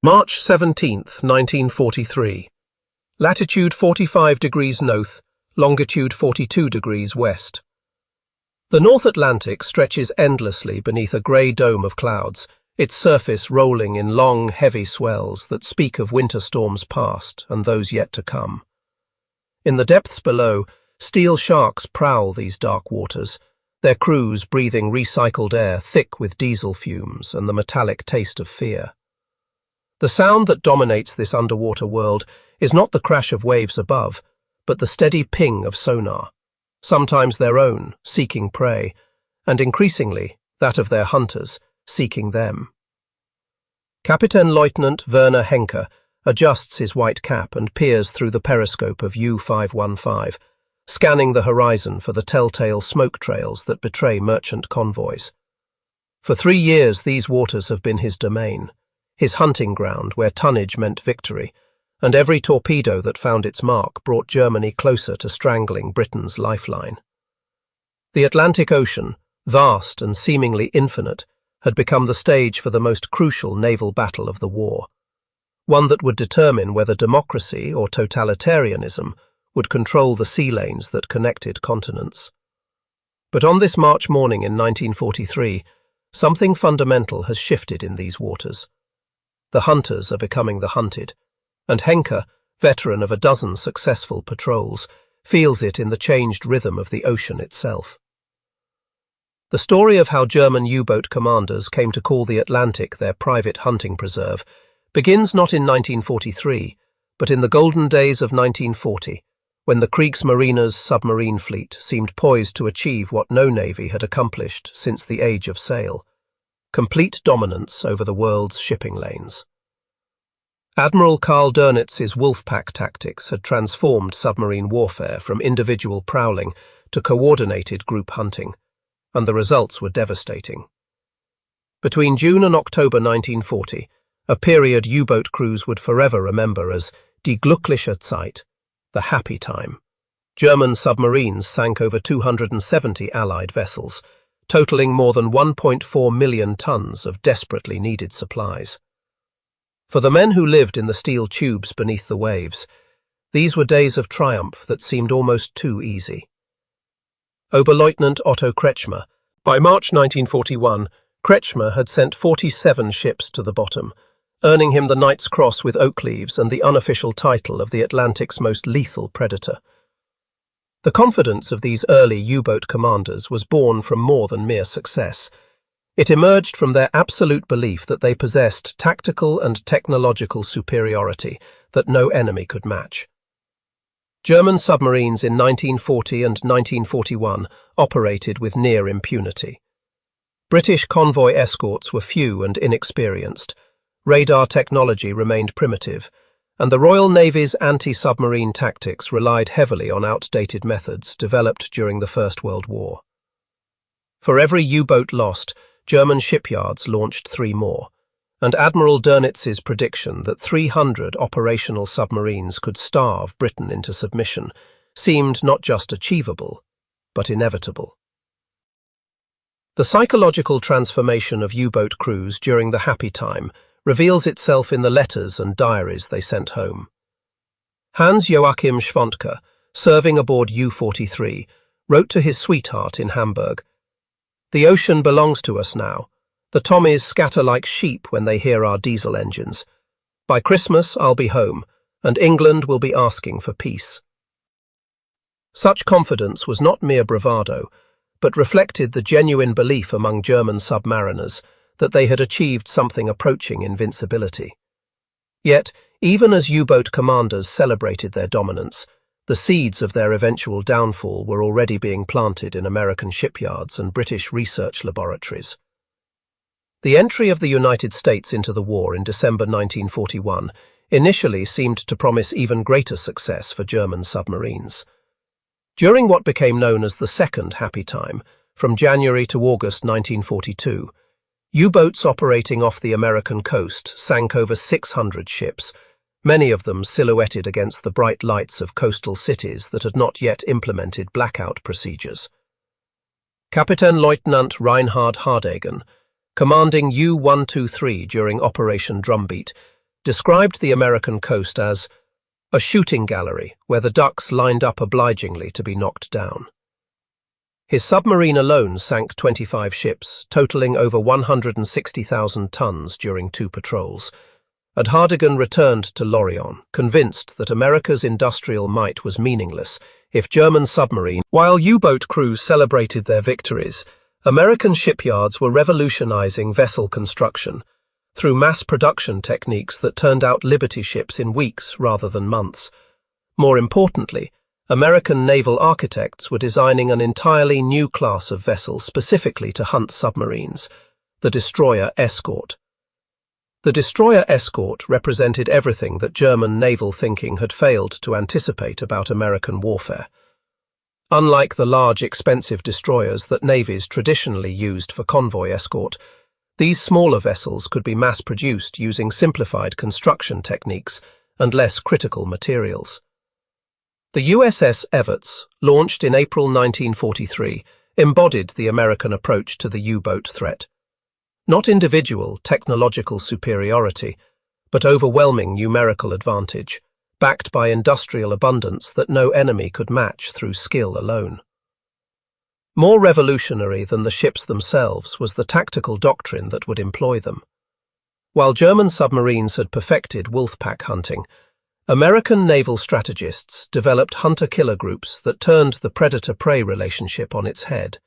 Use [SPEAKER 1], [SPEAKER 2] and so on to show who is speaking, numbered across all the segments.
[SPEAKER 1] March 17th, 1943. Latitude 45 degrees north, longitude 42 degrees west. The North Atlantic stretches endlessly beneath a grey dome of clouds, its surface rolling in long, heavy swells that speak of winter storms past and those yet to come. In the depths below, steel sharks prowl these dark waters, their crews breathing recycled air thick with diesel fumes and the metallic taste of fear. The sound that dominates this underwater world is not the crash of waves above, but the steady ping of sonar, sometimes their own, seeking prey, and increasingly that of their hunters, seeking them. Kapitänleutnant Werner Henke adjusts his white cap and peers through the periscope of U-515, scanning the horizon for the telltale smoke trails that betray merchant convoys. For 3 years these waters have been his domain, his hunting ground where tonnage meant victory, and every torpedo that found its mark brought Germany closer to strangling Britain's lifeline. The Atlantic Ocean, vast and seemingly infinite, had become the stage for the most crucial naval battle of the war, one that would determine whether democracy or totalitarianism would control the sea lanes that connected continents. But on this March morning in 1943, something fundamental has shifted in these waters. The hunters are becoming the hunted, and Henke, veteran of a dozen successful patrols, feels it in the changed rhythm of the ocean itself. The story of how German U-boat commanders came to call the Atlantic their private hunting preserve begins not in 1943, but in the golden days of 1940, when the Kriegsmarine's submarine fleet seemed poised to achieve what no navy had accomplished since the age of sail: complete dominance over the world's shipping lanes. Admiral Karl Dönnitz's wolf-pack tactics had transformed submarine warfare from individual prowling to coordinated group hunting, and the results were devastating. Between June and October 1940, a period U-boat crews would forever remember as die glückliche Zeit, the happy time, German submarines sank over 270 Allied vessels, totaling more than 1.4 million tons of desperately needed supplies. For the men who lived in the steel tubes beneath the waves, these were days of triumph that seemed almost too easy. Oberleutnant Otto Kretschmer. By March 1941, Kretschmer had sent 47 ships to the bottom, earning him the Knight's Cross with oak leaves and the unofficial title of the Atlantic's most lethal predator. The confidence of these early U-boat commanders was born from more than mere success. It emerged from their absolute belief that they possessed tactical and technological superiority that no enemy could match. German submarines in 1940 and 1941 operated with near impunity. British convoy escorts were few and inexperienced, radar technology remained primitive, and the Royal Navy's anti-submarine tactics relied heavily on outdated methods developed during the First World War. For every U-boat lost, German shipyards launched 3 more, and Admiral Dönnitz's prediction that 300 operational submarines could starve Britain into submission seemed not just achievable, but inevitable. The psychological transformation of U-boat crews during the happy time reveals itself in the letters and diaries they sent home. Hans Joachim Schwantke, serving aboard U-43, wrote to his sweetheart in Hamburg, "The ocean belongs to us now. The Tommies scatter like sheep when they hear our diesel engines. By Christmas I'll be home, and England will be asking for peace." Such confidence was not mere bravado, but reflected the genuine belief among German submariners that they had achieved something approaching invincibility. Yet, even as U-boat commanders celebrated their dominance, the seeds of their eventual downfall were already being planted in American shipyards and British research laboratories. The entry of the United States into the war in December 1941 initially seemed to promise even greater success for German submarines. During what became known as the Second Happy Time, from January to August 1942, U-boats operating off the American coast sank over 600 ships, many of them silhouetted against the bright lights of coastal cities that had not yet implemented blackout procedures. Kapitänleutnant Reinhard Hardegen, commanding U-123 during Operation Drumbeat, described the American coast as a shooting gallery where the ducks lined up obligingly to be knocked down. His submarine alone sank 25 ships, totaling over 160,000 tons during 2 patrols, and Hardigan returned to Lorient, convinced that America's industrial might was meaningless if German submarines. While U-boat crews celebrated their victories, American shipyards were revolutionizing vessel construction through mass production techniques that turned out Liberty ships in weeks rather than months. More importantly, American naval architects were designing an entirely new class of vessel specifically to hunt submarines, the destroyer escort. The destroyer escort represented everything that German naval thinking had failed to anticipate about American warfare. Unlike the large, expensive destroyers that navies traditionally used for convoy escort, these smaller vessels could be mass-produced using simplified construction techniques and less critical materials. The USS Evarts, launched in April 1943, embodied the American approach to the U-boat threat. Not individual technological superiority, but overwhelming numerical advantage, backed by industrial abundance that no enemy could match through skill alone. More revolutionary than the ships themselves was the tactical doctrine that would employ them. While German submarines had perfected wolfpack hunting, American naval strategists developed hunter-killer groups that turned the predator-prey relationship on its head.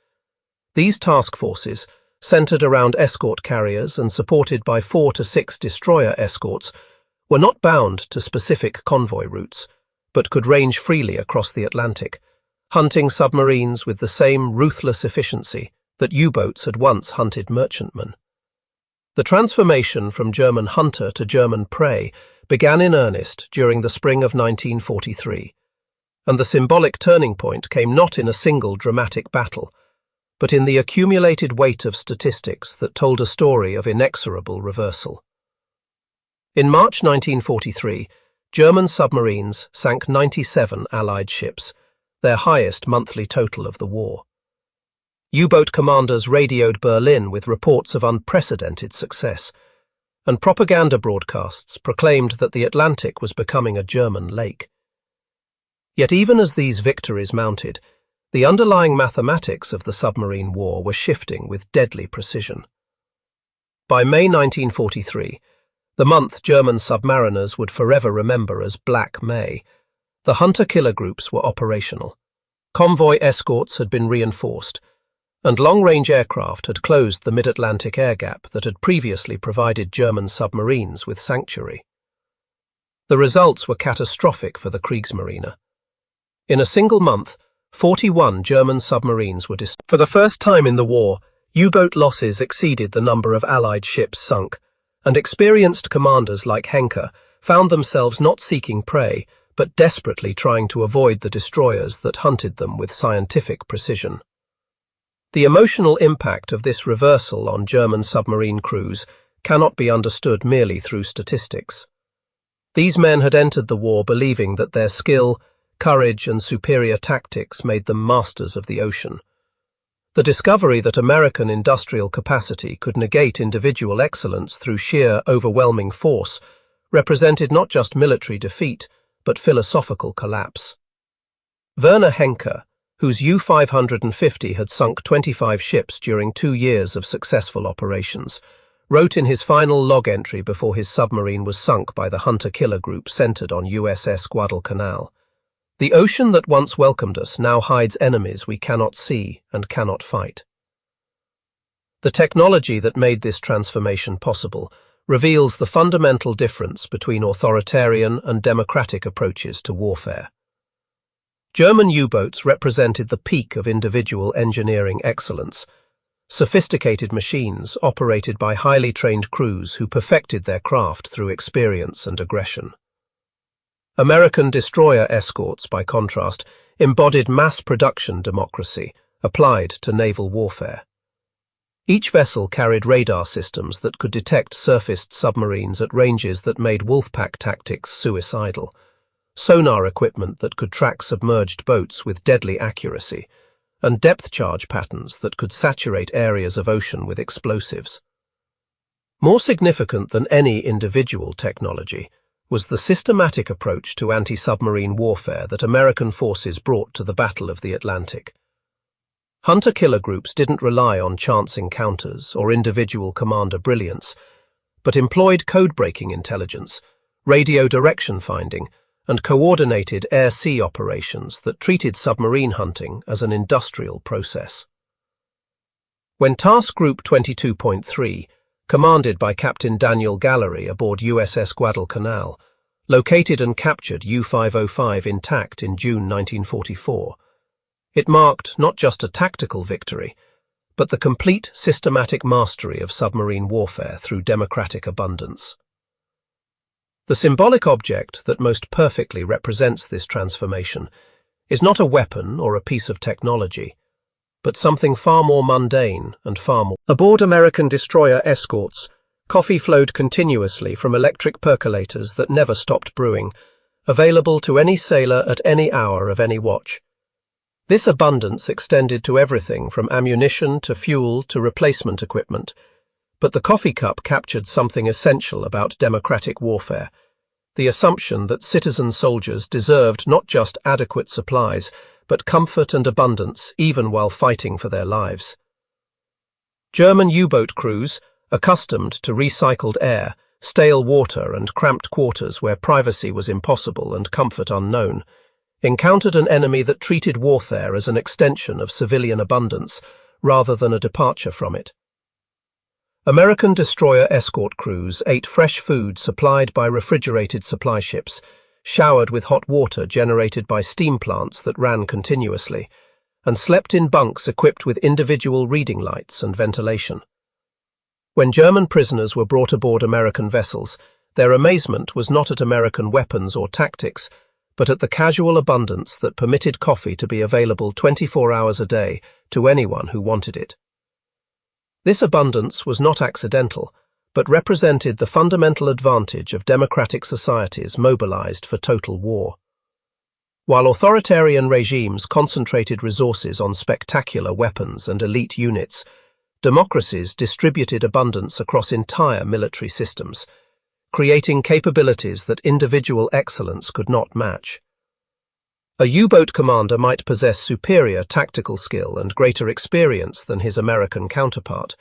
[SPEAKER 1] These task forces, centered around escort carriers and supported by 4 to 6 destroyer escorts, were not bound to specific convoy routes, but could range freely across the Atlantic, hunting submarines with the same ruthless efficiency that U-boats had once hunted merchantmen. The transformation from German hunter to German prey began in earnest during the spring of 1943, and the symbolic turning point came not in a single dramatic battle, but in the accumulated weight of statistics that told a story of inexorable reversal. In March 1943, German submarines sank 97 Allied ships, their highest monthly total of the war. U-boat commanders radioed Berlin with reports of unprecedented success, and propaganda broadcasts proclaimed that the Atlantic was becoming a German lake. Yet even as these victories mounted, the underlying mathematics of the submarine war were shifting with deadly precision. By May 1943, the month German submariners would forever remember as Black May, the hunter-killer groups were operational. Convoy escorts had been reinforced, and long-range aircraft had closed the mid-Atlantic air gap that had previously provided German submarines with sanctuary. The results were catastrophic for the Kriegsmarine. In a single month, 41 German submarines were destroyed. For the first time in the war, U-boat losses exceeded the number of Allied ships sunk, and experienced commanders like Henke found themselves not seeking prey, but desperately trying to avoid the destroyers that hunted them with scientific precision. The emotional impact of this reversal on German submarine crews cannot be understood merely through statistics. These men had entered the war believing that their skill, courage, and superior tactics made them masters of the ocean. The discovery that American industrial capacity could negate individual excellence through sheer, overwhelming force represented not just military defeat, but philosophical collapse. Werner Henke, whose U-550 had sunk 25 ships during 2 years of successful operations, wrote in his final log entry before his submarine was sunk by the hunter-killer group centered on USS Guadalcanal, "The ocean that once welcomed us now hides enemies we cannot see and cannot fight." The technology that made this transformation possible reveals the fundamental difference between authoritarian and democratic approaches to warfare. German U-boats represented the peak of individual engineering excellence, sophisticated machines operated by highly trained crews who perfected their craft through experience and aggression. American destroyer escorts, by contrast, embodied mass production democracy applied to naval warfare. Each vessel carried radar systems that could detect surfaced submarines at ranges that made wolfpack tactics suicidal, sonar equipment that could track submerged boats with deadly accuracy, and depth charge patterns that could saturate areas of ocean with explosives. More significant than any individual technology was the systematic approach to anti-submarine warfare that American forces brought to the Battle of the Atlantic. Hunter-killer groups didn't rely on chance encounters or individual commander brilliance, but employed code-breaking intelligence, radio direction finding, and coordinated air-sea operations that treated submarine hunting as an industrial process. When Task Group 22.3, commanded by Captain Daniel Gallery aboard USS Guadalcanal, located and captured U-505 intact in June 1944, it marked not just a tactical victory, but the complete systematic mastery of submarine warfare through democratic abundance. The symbolic object that most perfectly represents this transformation is not a weapon or a piece of technology, but something far more mundane and far more. Aboard American destroyer escorts, coffee flowed continuously from electric percolators that never stopped brewing, available to any sailor at any hour of any watch. This abundance extended to everything from ammunition to fuel to replacement equipment, but the coffee cup captured something essential about democratic warfare, the assumption that citizen soldiers deserved not just adequate supplies, but comfort and abundance even while fighting for their lives. German U-boat crews, accustomed to recycled air, stale water and cramped quarters where privacy was impossible and comfort unknown, encountered an enemy that treated warfare as an extension of civilian abundance rather than a departure from it. American destroyer escort crews ate fresh food supplied by refrigerated supply ships, showered with hot water generated by steam plants that ran continuously, and slept in bunks equipped with individual reading lights and ventilation. When German prisoners were brought aboard American vessels, their amazement was not at American weapons or tactics, but at the casual abundance that permitted coffee to be available 24 hours a day to anyone who wanted it. This abundance was not accidental, but represented the fundamental advantage of democratic societies mobilized for total war. While authoritarian regimes concentrated resources on spectacular weapons and elite units, democracies distributed abundance across entire military systems, creating capabilities that individual excellence could not match. A U-boat commander might possess superior tactical skill and greater experience than his American counterpart,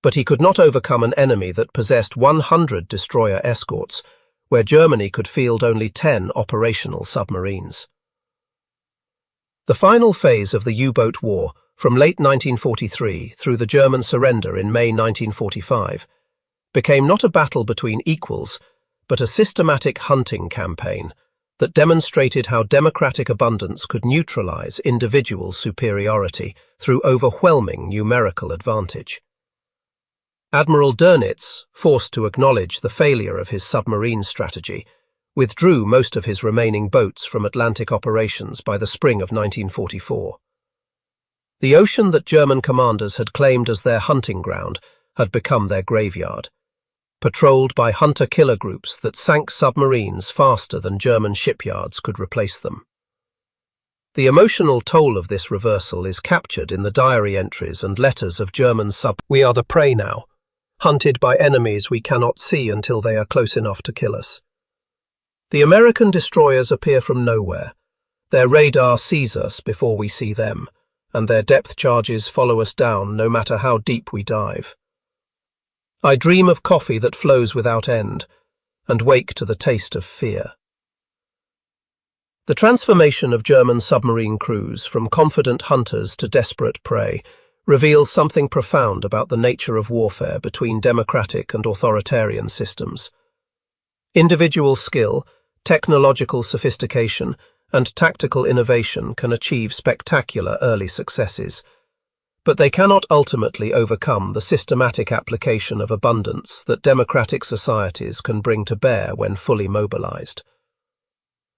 [SPEAKER 1] but he could not overcome an enemy that possessed 100 destroyer escorts, where Germany could field only 10 operational submarines. The final phase of the U-boat war, from late 1943 through the German surrender in May 1945, became not a battle between equals, but a systematic hunting campaign that demonstrated how democratic abundance could neutralize individual superiority through overwhelming numerical advantage. Admiral Dönitz, forced to acknowledge the failure of his submarine strategy, withdrew most of his remaining boats from Atlantic operations by the spring of 1944. The ocean that German commanders had claimed as their hunting ground had become their graveyard, patrolled by hunter-killer groups that sank submarines faster than German shipyards could replace them. The emotional toll of this reversal is captured in the diary entries and letters of German "We are the prey now, hunted by enemies we cannot see until they are close enough to kill us." The American destroyers appear from nowhere. Their radar sees us before we see them, and their depth charges follow us down no matter how deep we dive. I dream of coffee that flows without end, and wake to the taste of fear. The transformation of German submarine crews from confident hunters to desperate prey reveals something profound about the nature of warfare between democratic and authoritarian systems. Individual skill, technological sophistication, and tactical innovation can achieve spectacular early successes, but they cannot ultimately overcome the systematic application of abundance that democratic societies can bring to bear when fully mobilized.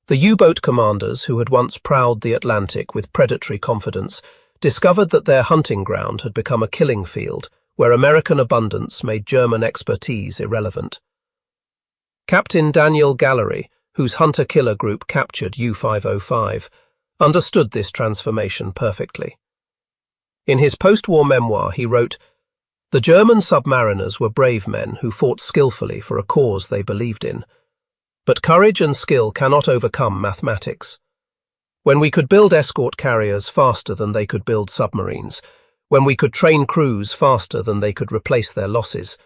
[SPEAKER 1] The U-boat commanders who had once prowled the Atlantic with predatory confidence discovered that their hunting ground had become a killing field where American abundance made German expertise irrelevant. Captain Daniel Gallery, whose hunter-killer group captured U-505, understood this transformation perfectly. In his post-war memoir, he wrote, The German submariners were brave men who fought skillfully for a cause they believed in. But courage and skill cannot overcome mathematics. When we could build escort carriers faster than they could build submarines, when we could train crews faster than they could replace their losses,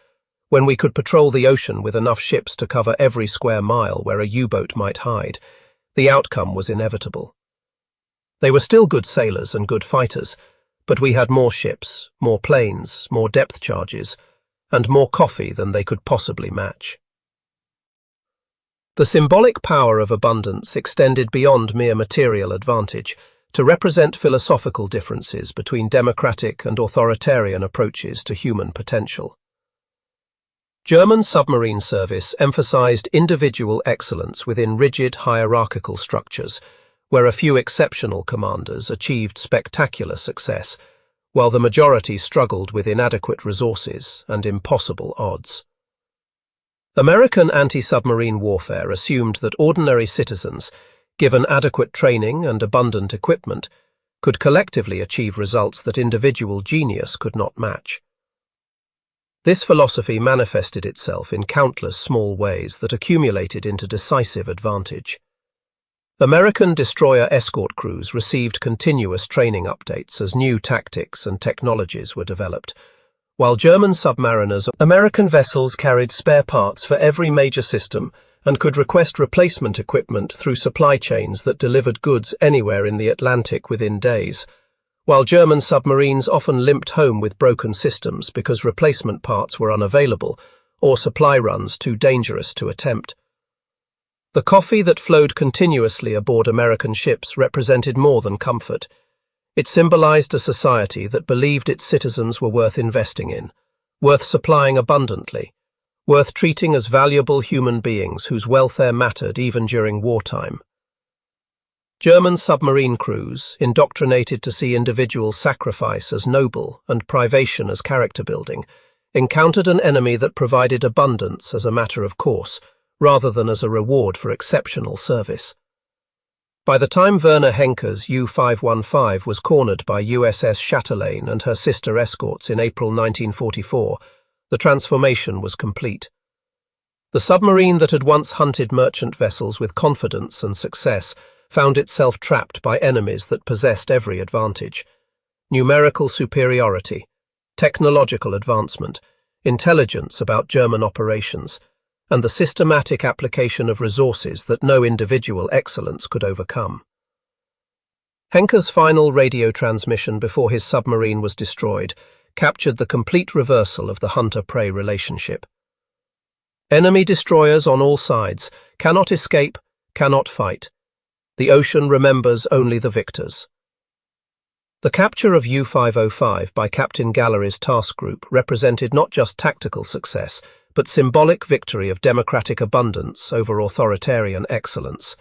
[SPEAKER 1] when we could patrol the ocean with enough ships to cover every square mile where a U-boat might hide, the outcome was inevitable. They were still good sailors and good fighters, but we had more ships, more planes, more depth charges, and more coffee than they could possibly match. The symbolic power of abundance extended beyond mere material advantage to represent philosophical differences between democratic and authoritarian approaches to human potential. German submarine service emphasized individual excellence within rigid hierarchical structures, where a few exceptional commanders achieved spectacular success, while the majority struggled with inadequate resources and impossible odds. American anti-submarine warfare assumed that ordinary citizens, given adequate training and abundant equipment, could collectively achieve results that individual genius could not match. This philosophy manifested itself in countless small ways that accumulated into decisive advantage. American destroyer escort crews received continuous training updates as new tactics and technologies were developed, while German submariners, American vessels carried spare parts for every major system and could request replacement equipment through supply chains that delivered goods anywhere in the Atlantic within days, while German submarines often limped home with broken systems because replacement parts were unavailable or supply runs too dangerous to attempt. The coffee that flowed continuously aboard American ships represented more than comfort. It symbolized a society that believed its citizens were worth investing in, worth supplying abundantly, worth treating as valuable human beings whose welfare mattered even during wartime. German submarine crews, indoctrinated to see individual sacrifice as noble and privation as character building, encountered an enemy that provided abundance as a matter of course, rather than as a reward for exceptional service. By the time Werner Henke's U-515 was cornered by USS Chatelaine and her sister escorts in April 1944, the transformation was complete. The submarine that had once hunted merchant vessels with confidence and success found itself trapped by enemies that possessed every advantage: numerical superiority, technological advancement, intelligence about German operations, and the systematic application of resources that no individual excellence could overcome. Henke's final radio transmission before his submarine was destroyed captured the complete reversal of the hunter-prey relationship. Enemy destroyers on all sides cannot escape, cannot fight. The ocean remembers only the victors. The capture of U-505 by Captain Gallery's task group represented not just tactical success, but symbolic victory of democratic abundance over authoritarian excellence.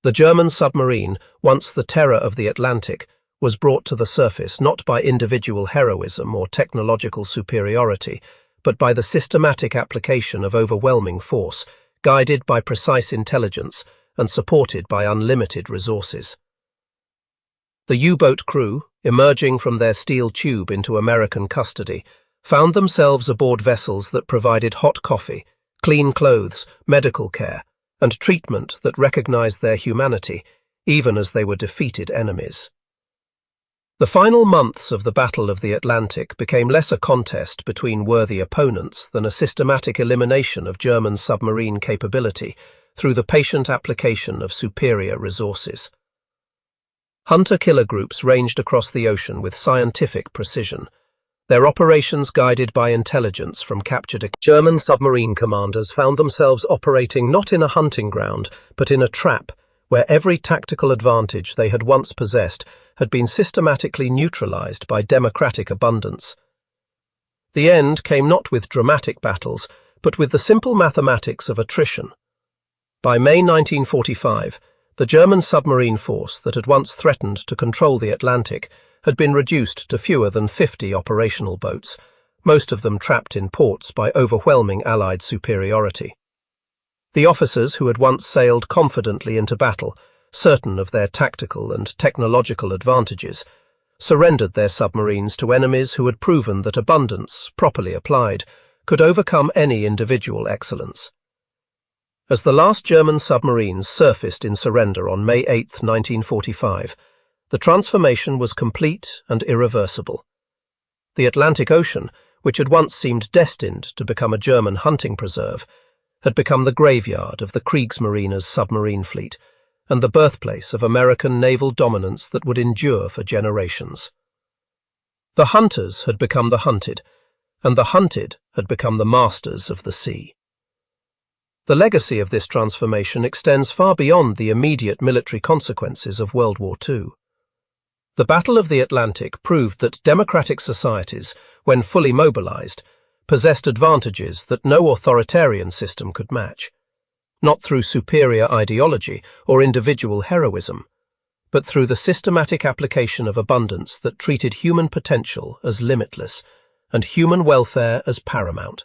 [SPEAKER 1] The German submarine, once the terror of the Atlantic, was brought to the surface not by individual heroism or technological superiority, but by the systematic application of overwhelming force, guided by precise intelligence and supported by unlimited resources. The U-boat crew, emerging from their steel tube into American custody, found themselves aboard vessels that provided hot coffee, clean clothes, medical care, and treatment that recognized their humanity, even as they were defeated enemies. The final months of the Battle of the Atlantic became less a contest between worthy opponents than a systematic elimination of German submarine capability through the patient application of superior resources. Hunter-killer groups ranged across the ocean with scientific precision, their operations guided by intelligence from captured German submarine commanders found themselves operating not in a hunting ground, but in a trap where every tactical advantage they had once possessed had been systematically neutralized by democratic abundance. The end came not with dramatic battles, but with the simple mathematics of attrition. By May 1945, the German submarine force that had once threatened to control the Atlantic had been reduced to fewer than 50 operational boats, most of them trapped in ports by overwhelming Allied superiority. The officers who had once sailed confidently into battle, certain of their tactical and technological advantages, surrendered their submarines to enemies who had proven that abundance, properly applied, could overcome any individual excellence. As the last German submarines surfaced in surrender on May 8, 1945, the transformation was complete and irreversible. The Atlantic Ocean, which had once seemed destined to become a German hunting preserve, had become the graveyard of the Kriegsmarine's submarine fleet and the birthplace of American naval dominance that would endure for generations. The hunters had become the hunted, and the hunted had become the masters of the sea. The legacy of this transformation extends far beyond the immediate military consequences of World War II. The Battle of the Atlantic proved that democratic societies, when fully mobilized, possessed advantages that no authoritarian system could match, not through superior ideology or individual heroism, but through the systematic application of abundance that treated human potential as limitless and human welfare as paramount.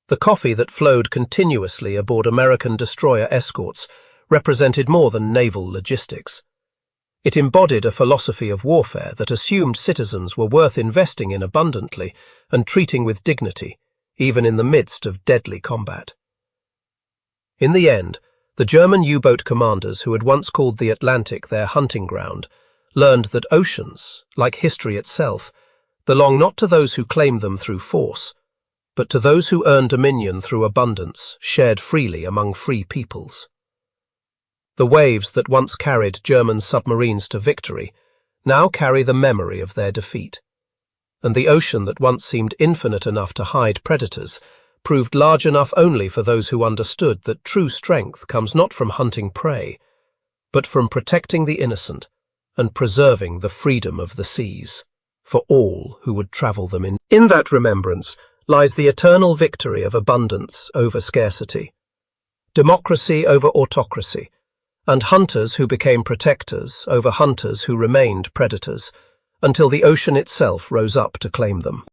[SPEAKER 1] The coffee that flowed continuously aboard American destroyer escorts represented more than naval logistics. It embodied a philosophy of warfare that assumed citizens were worth investing in abundantly and treating with dignity, even in the midst of deadly combat. In the end, the German U-boat commanders who had once called the Atlantic their hunting ground learned that oceans, like history itself, belong not to those who claim them through force, but to those who earn dominion through abundance shared freely among free peoples. The waves that once carried German submarines to victory now carry the memory of their defeat, and the ocean that once seemed infinite enough to hide predators proved large enough only for those who understood that true strength comes not from hunting prey, but from protecting the innocent and preserving the freedom of the seas for all who would travel them in. In that remembrance lies the eternal victory of abundance over scarcity, democracy over autocracy, and hunters who became protectors over hunters who remained predators, until the ocean itself rose up to claim them.